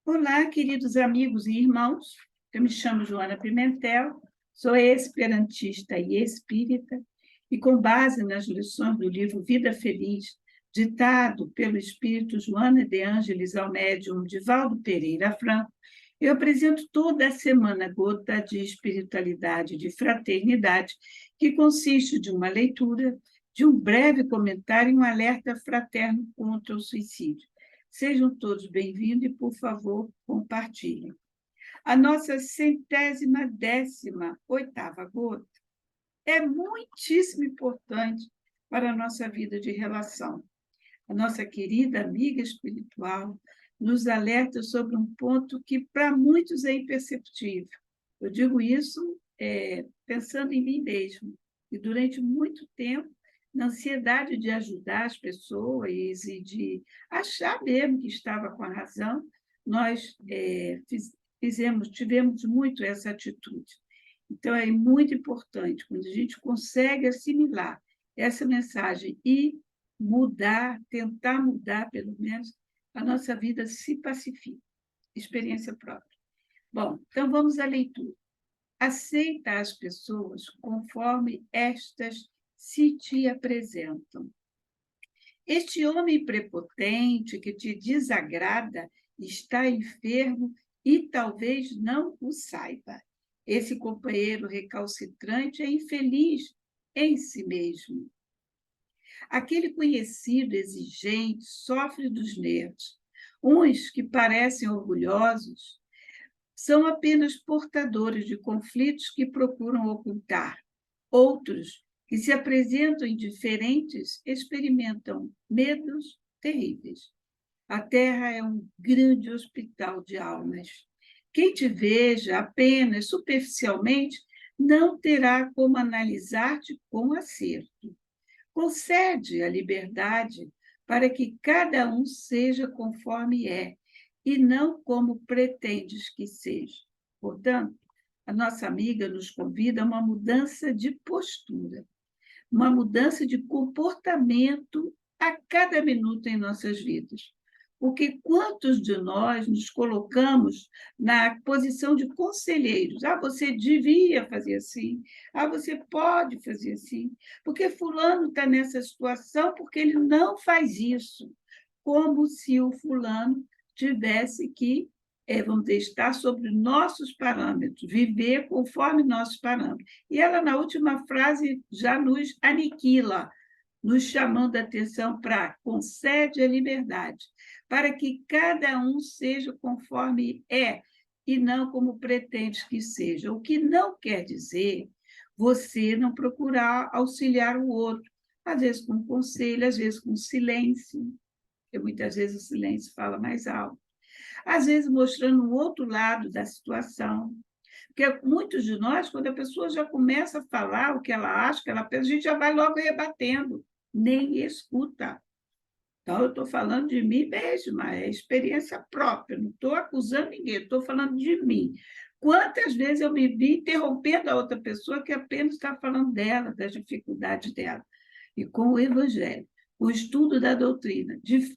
Olá, queridos amigos e irmãos. Eu me chamo Joana Pimentel, sou esperantista e espírita, e com base nas lições do livro Vida Feliz, ditado pelo espírito Joana de Ângeles ao médium Divaldo Pereira Franco, eu apresento toda a semana Gota de Espiritualidade, de Fraternidade, que consiste de uma leitura, de um breve comentário e um alerta fraterno contra o suicídio. Sejam todos bem-vindos e, por favor, compartilhem. A nossa 118ª gota é muitíssimo importante para a nossa vida de relação. A nossa querida amiga espiritual nos alerta sobre um ponto que para muitos é imperceptível. Eu digo isso pensando em mim mesmo. E durante muito tempo, na ansiedade de ajudar as pessoas e de achar mesmo que estava com a razão, nós tivemos muito essa atitude. Então, é muito importante, quando a gente consegue assimilar essa mensagem e mudar, tentar mudar, pelo menos, a nossa vida se pacifica. Experiência própria. Bom, então vamos à leitura. Aceita as pessoas conforme estas se te apresentam. Este homem prepotente que te desagrada está enfermo e talvez não o saiba. Esse companheiro recalcitrante é infeliz em si mesmo. Aquele conhecido exigente sofre dos nervos. Uns que parecem orgulhosos são apenas portadores de conflitos que procuram ocultar. Outros, que se apresentam indiferentes, experimentam medos terríveis. A Terra é um grande hospital de almas. Quem te veja apenas superficialmente não terá como analisar-te com acerto. Concede a liberdade para que cada um seja conforme é, e não como pretendes que seja. Portanto, a nossa amiga nos convida a uma mudança de postura, uma mudança de comportamento a cada minuto em nossas vidas. Porque quantos de nós nos colocamos na posição de conselheiros? Ah, você devia fazer assim. Ah, você pode fazer assim. Porque fulano está nessa situação porque ele não faz isso. Como se o fulano tivesse que, vamos dizer, estar sobre nossos parâmetros, viver conforme nossos parâmetros. E ela, na última frase, já nos aniquila, nos chamando a atenção para concede a liberdade, para que cada um seja conforme é e não como pretende que seja. O que não quer dizer você não procurar auxiliar o outro, às vezes com conselho, às vezes com silêncio, porque muitas vezes o silêncio fala mais alto, às vezes mostrando um outro lado da situação. Porque muitos de nós, quando a pessoa já começa a falar o que ela acha, que ela pensa, a gente já vai logo rebatendo, nem escuta. Então, eu estou falando de mim mesma, é experiência própria, não estou acusando ninguém, estou falando de mim. Quantas vezes eu me vi interrompendo a outra pessoa que apenas está falando dela, das dificuldades dela. E com o Evangelho, o estudo da doutrina, de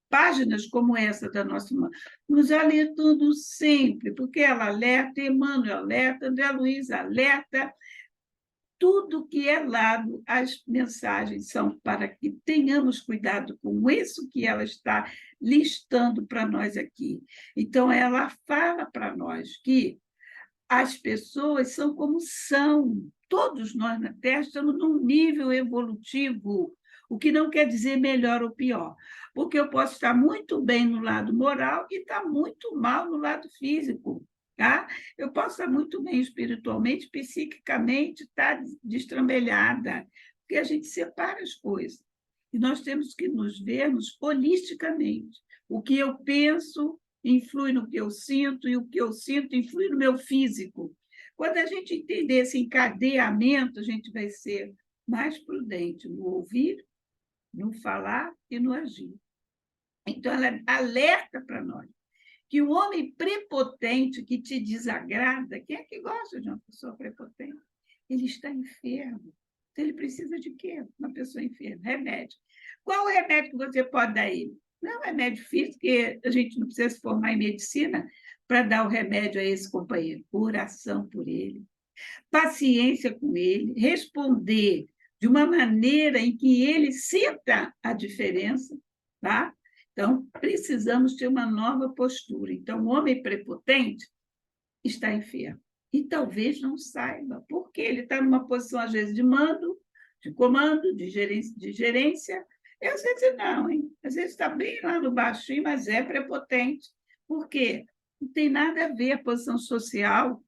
páginas como essa da nossa irmã, nos alertando sempre, porque ela alerta, Emmanuel alerta, André Luiz alerta, tudo que é lado, as mensagens são para que tenhamos cuidado com isso que ela está listando para nós aqui. Então, ela fala para nós que as pessoas são como são. Todos nós na Terra estamos num nível evolutivo, o que não quer dizer melhor ou pior, porque eu posso estar muito bem no lado moral e estar muito mal no lado físico. Tá? Eu posso estar muito bem espiritualmente, psiquicamente, estar destrambelhada, porque a gente separa as coisas. E nós temos que nos vermos holisticamente. O que eu penso influi no que eu sinto, e o que eu sinto influi no meu físico. Quando a gente entender esse encadeamento, a gente vai ser mais prudente no ouvir, no falar e no agir. Então, ela alerta para nós que o homem prepotente que te desagrada, quem é que gosta de uma pessoa prepotente? Ele está enfermo. Então, ele precisa de quê? Uma pessoa enferma. Remédio. Qual o remédio que você pode dar a ele? Não é um remédio físico, porque a gente não precisa se formar em medicina para dar o remédio a esse companheiro. Oração por ele, paciência com ele, responder de uma maneira em que ele sinta a diferença, tá? Então, precisamos ter uma nova postura. Então, o homem prepotente está enfermo. E talvez não saiba, porque ele está numa posição, às vezes, de mando, de comando, de gerência. E às vezes não, hein? Às vezes está bem lá no baixinho, mas é prepotente. Por quê? Não tem nada a ver a posição social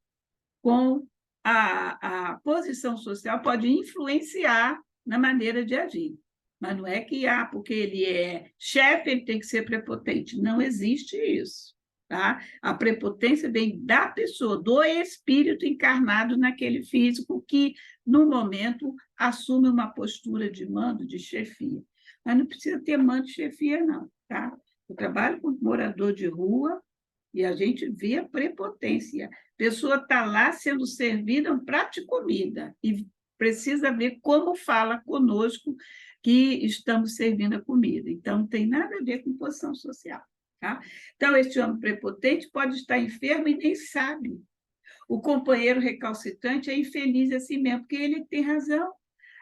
com a posição social, pode influenciar na maneira de agir. Mas não é que, porque ele é chefe, ele tem que ser prepotente. Não existe isso. Tá? A prepotência vem da pessoa, do espírito encarnado naquele físico que, no momento, assume uma postura de mando, de chefia. Mas não precisa ter mando de chefia, não. Tá? Eu trabalho com morador de rua e a gente vê a prepotência. A pessoa está lá sendo servida um prato de comida e precisa ver como fala conosco que estamos servindo a comida. Então, não tem nada a ver com posição social. Tá? Então, este homem prepotente pode estar enfermo e nem sabe. O companheiro recalcitrante é infeliz assim mesmo, porque ele tem razão.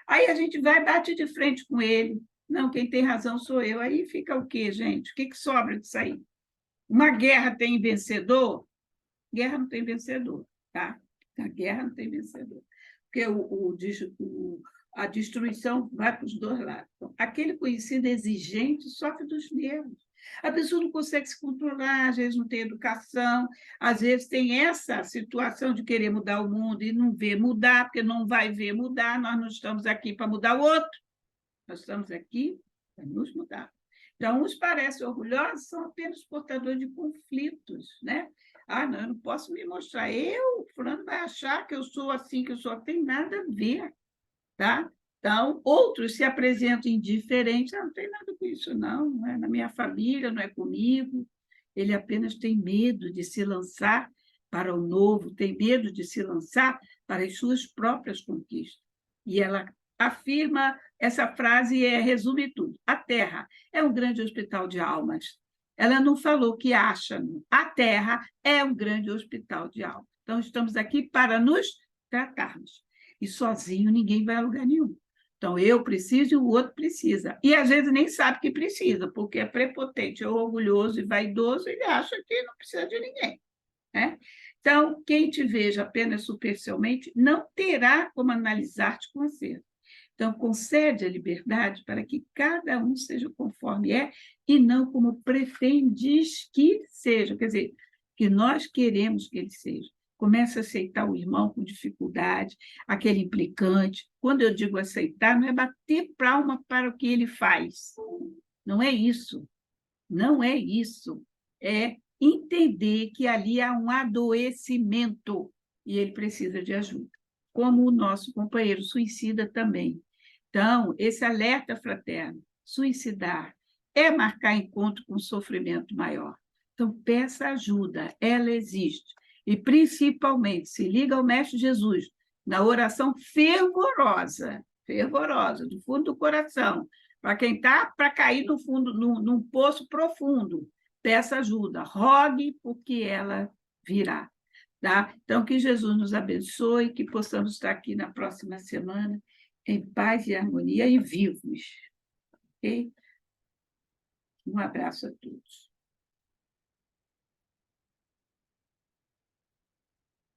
Aí a gente vai e bate de frente com ele. Não, quem tem razão sou eu. Aí fica o quê, gente? O que sobra disso aí? Uma guerra tem vencedor? Guerra não tem vencedor, tá? A guerra não tem vencedor. Porque a destruição vai para os dois lados. Então, aquele conhecido exigente sofre dos nervos. A pessoa não consegue se controlar, às vezes não tem educação, às vezes tem essa situação de querer mudar o mundo e não ver mudar, porque não vai ver mudar, nós não estamos aqui para mudar o outro, nós estamos aqui para nos mudar. Então, uns parecem orgulhosos, são apenas portadores de conflitos, né? Não, eu não posso me mostrar. O fulano vai achar que eu sou assim, que eu sou. Tem nada a ver, tá? Então, outros se apresentam indiferentes. Não tem nada com isso, não é na minha família, não é comigo. Ele apenas tem medo de se lançar para o novo, tem medo de se lançar para as suas próprias conquistas. E ela afirma, essa frase resume tudo. A Terra é um grande hospital de almas. Ela não falou que acha, a Terra é um grande hospital de almas. Então, estamos aqui para nos tratarmos. E sozinho ninguém vai a lugar nenhum. Então, eu preciso e o outro precisa. E, às vezes, nem sabe que precisa, porque é prepotente, é orgulhoso e vaidoso, ele acha que não precisa de ninguém. Né? Então, quem te veja apenas superficialmente não terá como analisar-te com acerto. Então, concede a liberdade para que cada um seja conforme é e não como pretendes que seja, quer dizer, que nós queremos que ele seja. Comece a aceitar o irmão com dificuldade, aquele implicante. Quando eu digo aceitar, não é bater palma para o que ele faz. Não é isso. Não é isso. É entender que ali há um adoecimento e ele precisa de ajuda, como o nosso companheiro suicida também. Então, esse alerta fraterno, suicidar, é marcar encontro com sofrimento maior. Então, peça ajuda, ela existe. E, principalmente, se liga ao Mestre Jesus, na oração fervorosa, fervorosa, do fundo do coração, para quem está para cair no fundo, num poço profundo, peça ajuda, rogue, porque ela virá. Tá? Então, que Jesus nos abençoe, que possamos estar aqui na próxima semana em paz e harmonia e vivos. Ok? Um abraço a todos.